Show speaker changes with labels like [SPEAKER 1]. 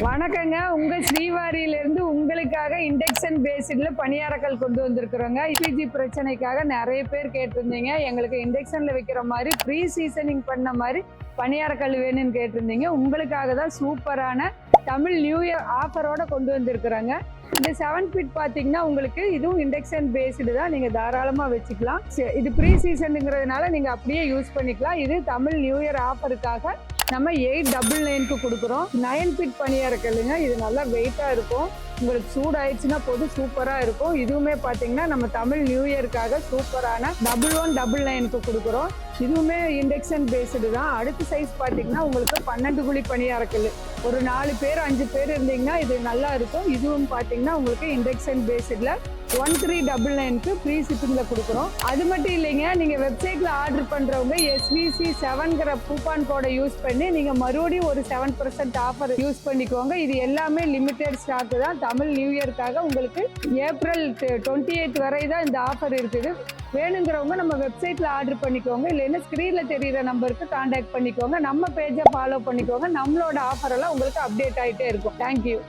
[SPEAKER 1] வணக்கங்க. உங்க ஸ்ரீவாரியிலிருந்து உங்களுக்காக இண்டக்ஷன் பேஸ்ட்ல பணியாரக்கல் கொண்டு வந்திருக்கிறோங்க. எல்பிஜி பிரச்சனைக்காக நிறைய பேர் கேட்டிருந்தீங்க. எங்களுக்கு இண்டக்ஷன்ல வைக்கிற மாதிரி ப்ரீ சீசனிங் பண்ண மாதிரி பணியாரக்கல் வேணும்னு கேட்டிருந்தீங்க. உங்களுக்காக தான் சூப்பரான தமிழ் நியூ இயர் ஆஃபரோட கொண்டு வந்திருக்கிறோங்க. இந்த 7 ஃபீட் பார்த்தீங்கன்னா உங்களுக்கு இதுவும் இண்டக்ஷன் பேஸ்டு தான். நீங்கள் தாராளமாக வச்சுக்கலாம். இது ப்ரீ சீசனுங்கிறதுனால நீங்கள் அப்படியே யூஸ் பண்ணிக்கலாம். இது தமிழ் நியூ இயர் ஆஃபருக்காக நம்ம 899க்கு கொடுக்குறோம். 9 ஃபீட் பணியாரக்கல்லுங்க. இது நல்லா வெயிட்டாக இருக்கும். உங்களுக்கு சூடாயிடுச்சுன்னா போதும், சூப்பராக இருக்கும். இதுவுமே பார்த்தீங்கன்னா நம்ம தமிழ் நியூ இயருக்காக சூப்பரான 1199க்கு கொடுக்குறோம். இதுவுமே இண்டக்ஷன் பேஸ்டு தான். அடுத்த சைஸ் பார்த்தீங்கன்னா உங்களுக்கு 12 குழி பணியாரக்கல். ஒரு 4 பேர் 5 பேர் இருந்தீங்கன்னா இது நல்லா இருக்கும். இதுவும் பார்த்தீங்கன்னா உங்களுக்கு இண்டக்ஷன் பேஸ்டில் 1399க்கு ஃப்ரீ ஷிப்பிங்கில் கொடுக்குறோம். அது மட்டும் இல்லைங்க, நீங்கள் வெப்சைட்டில் ஆர்டர் பண்ணுறவங்க SVC7ங்கிற கூப்பான் கோடை யூஸ் பண்ணி நீங்கள் மறுபடியும் ஒரு 7% ஆஃபர் யூஸ் பண்ணிக்கோங்க. இது எல்லாமே லிமிடெட் ஸ்டாக்கு தான். தமிழ் நியூ இயர்க்காக உங்களுக்கு ஏப்ரல் 28 வரை தான் இந்த ஆஃபர் இருக்குது. வேணுங்கிறவங்க நம்ம வெப்சைட்டில் ஆர்டர் பண்ணிக்கோங்க. இல்லைன்னா ஸ்க்ரீனில் தெரிகிற நம்பருக்கு கான்டாக்ட் பண்ணிக்கோங்க. நம்ம பேஜை ஃபாலோ பண்ணிக்கோங்க. நம்மளோட ஆஃபர் எல்லாம் உங்களுக்கு அப்டேட் ஆகிட்டே இருக்கும். தேங்க்யூ.